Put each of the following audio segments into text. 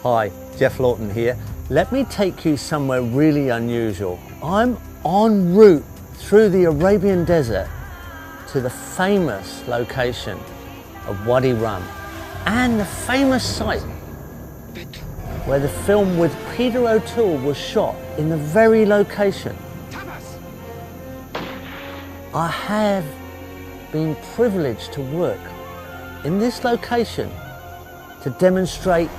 Hi, Jeff Lawton here. Let me take you somewhere really unusual. I'm en route through the Arabian Desert to the famous location of Wadi Rum and the famous site where the film with Peter O'Toole was shot, in the very location. I have been privileged to work in this location to demonstrate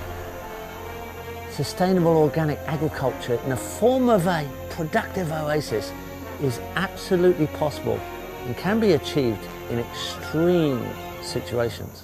sustainable organic agriculture in the form of a productive oasis is absolutely possible and can be achieved in extreme situations.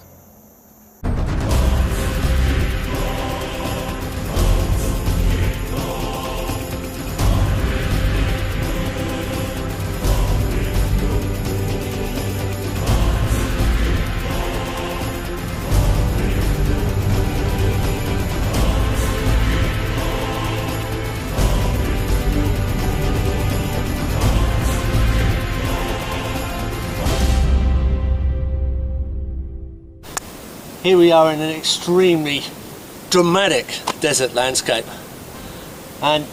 Here we are in an extremely dramatic desert landscape, and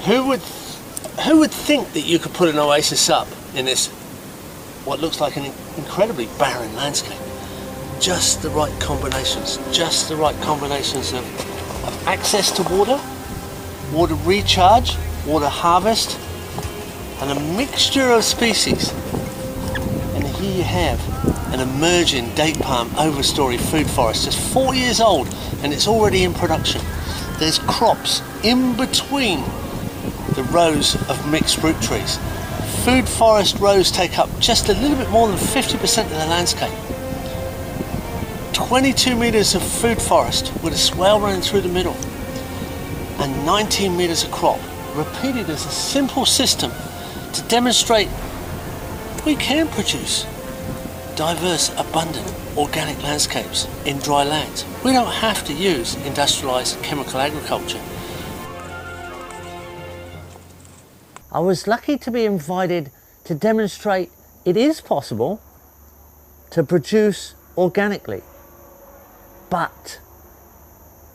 who would think that you could put an oasis up in this what looks like an incredibly barren landscape? Just the right combinations, of access to water, water recharge, water harvest, and a mixture of species. And here you have an emerging date palm overstory food forest, just 4 years old, and it's already in production. There's crops in between the rows of mixed fruit trees. Food forest rows take up just a little bit more than 50% of the landscape. 22 meters of food forest with a swale running through the middle, and 19 meters of crop, repeated as a simple system to demonstrate we can produce diverse, abundant organic landscapes in dry lands. We don't have to use industrialized chemical agriculture. I was lucky to be invited to demonstrate it is possible to produce organically, but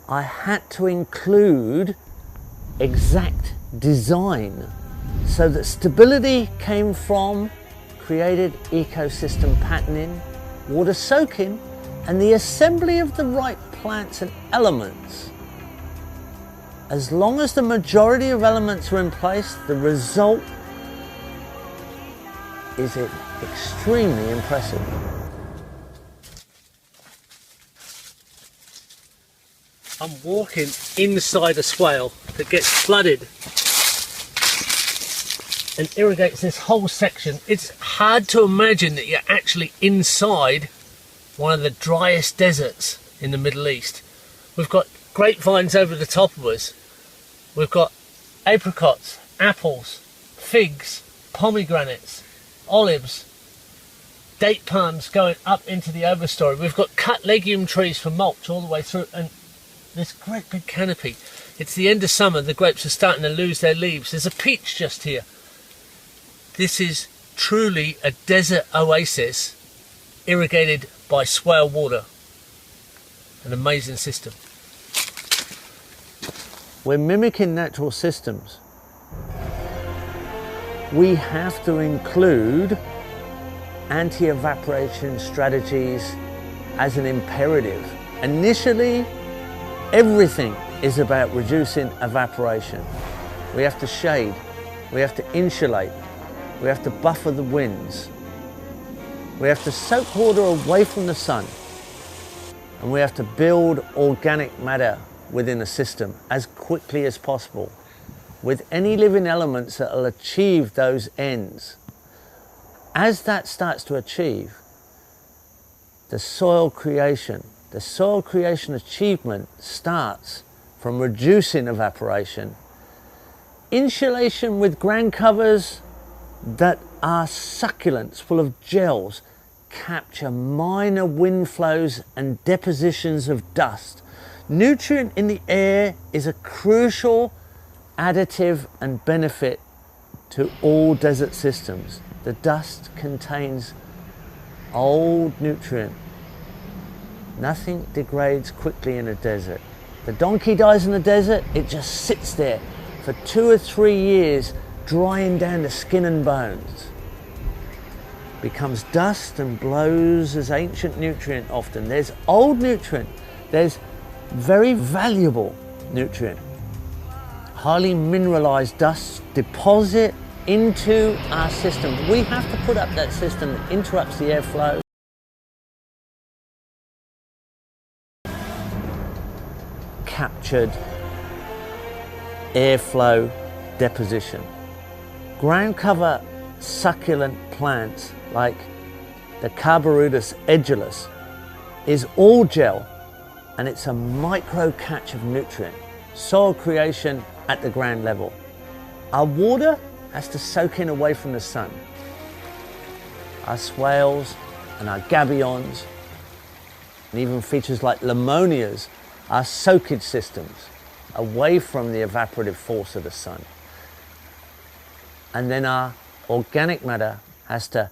I had to include exact design so that stability came from created ecosystem patterning, water soaking, and the assembly of the right plants and elements. As long as the majority of elements are in place, the result is extremely impressive. I'm walking inside a swale that gets flooded and irrigates this whole section. It's hard to imagine that you're actually inside one of the driest deserts in the Middle East. We've got grapevines over the top of us. We've got apricots, apples, figs, pomegranates, olives, date palms going up into the overstory. We've got cut legume trees for mulch all the way through, and this great big canopy. It's the end of summer, the grapes are starting to lose their leaves. There's a peach just here. This is truly a desert oasis irrigated by swale water. An amazing system. We're mimicking natural systems. We have to include anti-evaporation strategies as an imperative. Initially, everything is about reducing evaporation. We have to shade, we have to insulate, we have to buffer the winds. We have to soak water away from the sun. And we have to build organic matter within a system as quickly as possible with any living elements that will achieve those ends. As that starts to achieve, the soil creation achievement starts from reducing evaporation, insulation with ground covers that are succulents full of gels, capture minor wind flows and depositions of dust. Nutrient in the air is a crucial additive and benefit to all desert systems. The dust contains old nutrient. Nothing degrades quickly in a desert. The donkey dies in the desert, it just sits there for 2 or 3 years, drying down the skin and bones. Becomes dust and blows as ancient nutrient often. There's old nutrient, there's very valuable nutrient. Highly mineralized dust deposit into our system. We have to put up that system that interrupts the airflow. Captured airflow deposition. Ground cover succulent plants like the Carbaridus edulis is all gel, and it's a micro catch of nutrient, soil creation at the ground level. Our water has to soak in away from the sun. Our swales and our gabions, and even features like lemonias, are soakage systems away from the evaporative force of the sun. And then our organic matter has to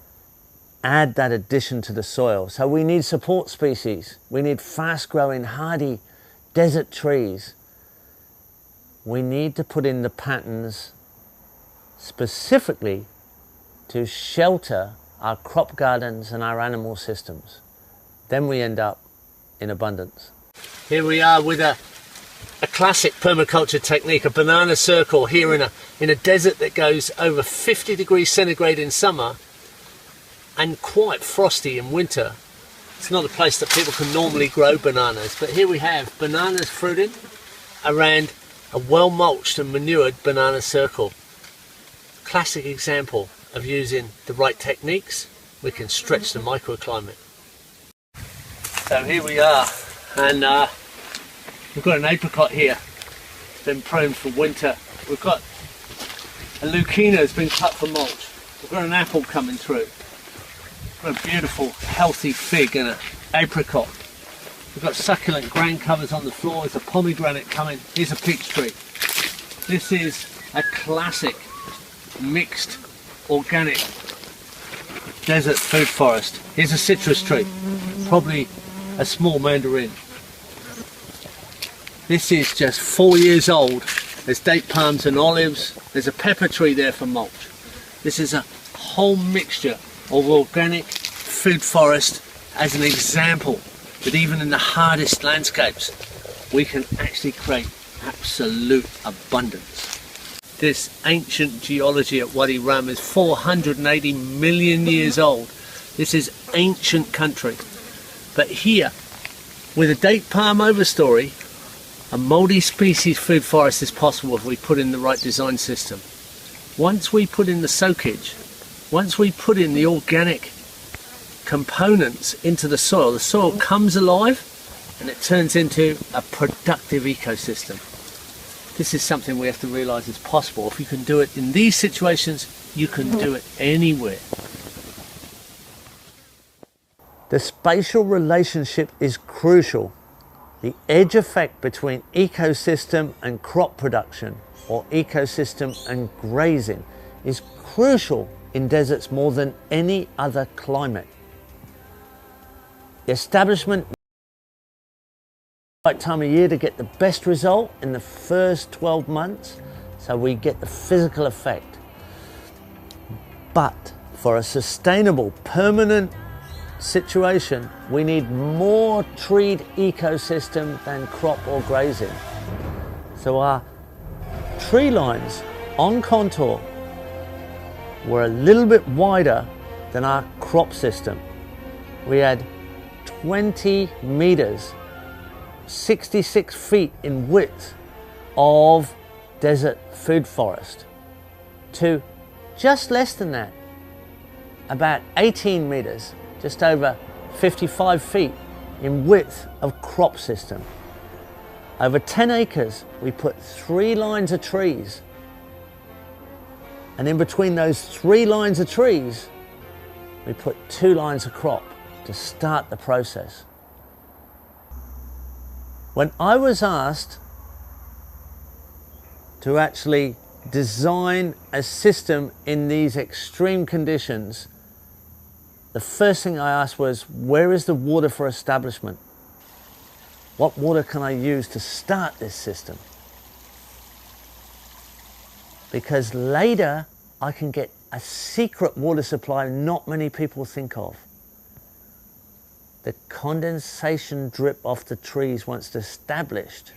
add that addition to the soil. So we need support species. We need fast-growing, hardy desert trees. We need to put in the patterns specifically to shelter our crop gardens and our animal systems. Then we end up in abundance. Here we are with a classic permaculture technique, a banana circle here in a desert that goes over 50 degrees centigrade in summer and quite frosty in winter. It's not a place that people can normally grow bananas, but here we have bananas fruiting around a well mulched and manured banana circle. Classic example of using the right techniques, we can stretch the microclimate. So here we are, and we've got an apricot here. It's been pruned for winter. We've got a lucina that's been cut for mulch. We've got an apple coming through. We've got a beautiful healthy fig and an apricot. We've got succulent ground covers on the floor. There's a pomegranate coming. Here's a peach tree. This is a classic mixed organic desert food forest. Here's a citrus tree, probably a small mandarin. This is just 4 years old. There's date palms and olives. There's a pepper tree there for mulch. This is a whole mixture of organic food forest as an example that even in the hardest landscapes we can actually create absolute abundance. This ancient geology at Wadi Rum is 480 million years old. This is ancient country. But here, with a date palm overstory, a multi-species food forest is possible if we put in the right design system. Once we put in the soakage, once we put in the organic components into the soil comes alive and it turns into a productive ecosystem. This is something we have to realize is possible. If you can do it in these situations, you can do it anywhere. The spatial relationship is crucial. The edge effect between ecosystem and crop production, or ecosystem and grazing, is crucial in deserts more than any other climate. The establishment right time of year to get the best result in the first 12 months, so we get the physical effect. But for a sustainable, permanent situation, we need more treed ecosystem than crop or grazing. So our tree lines on contour were a little bit wider than our crop system. We had 20 meters, 66 feet in width of desert food forest, to just less than that, about 18 meters, just over 55 feet in width of crop system. Over 10 acres, we put 3 lines of trees. And in between those 3 lines of trees, we put 2 lines of crop to start the process. When I was asked to actually design a system in these extreme conditions, the first thing I asked was, where is the water for establishment? What water can I use to start this system? Because later I can get a secret water supply not many people think of. The condensation drip off the trees once established.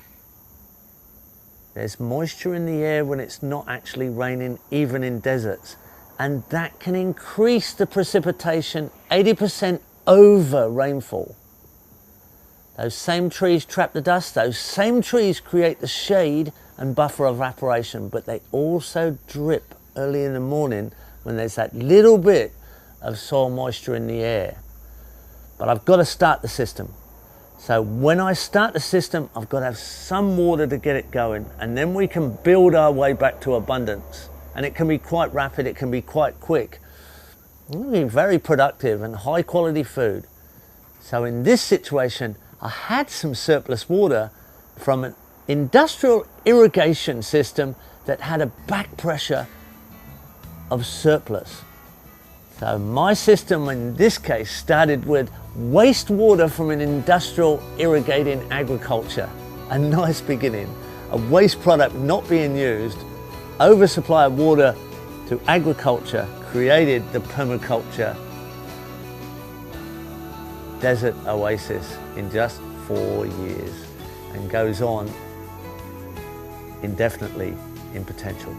There's moisture in the air when it's not actually raining, even in deserts. And that can increase the precipitation 80% over rainfall. Those same trees trap the dust, those same trees create the shade and buffer evaporation, but they also drip early in the morning when there's that little bit of soil moisture in the air. But I've got to start the system. So when I start the system, I've got to have some water to get it going, and then we can build our way back to abundance. And it can be quite rapid, it can be quite quick. It can be very productive and high quality food. So in this situation, I had some surplus water from an industrial irrigation system that had a back pressure of surplus. So my system in this case started with wastewater from an industrial irrigating agriculture. A nice beginning. A waste product not being used, oversupply of water to agriculture created the permaculture desert oasis in just 4 years, and goes on indefinitely in potential.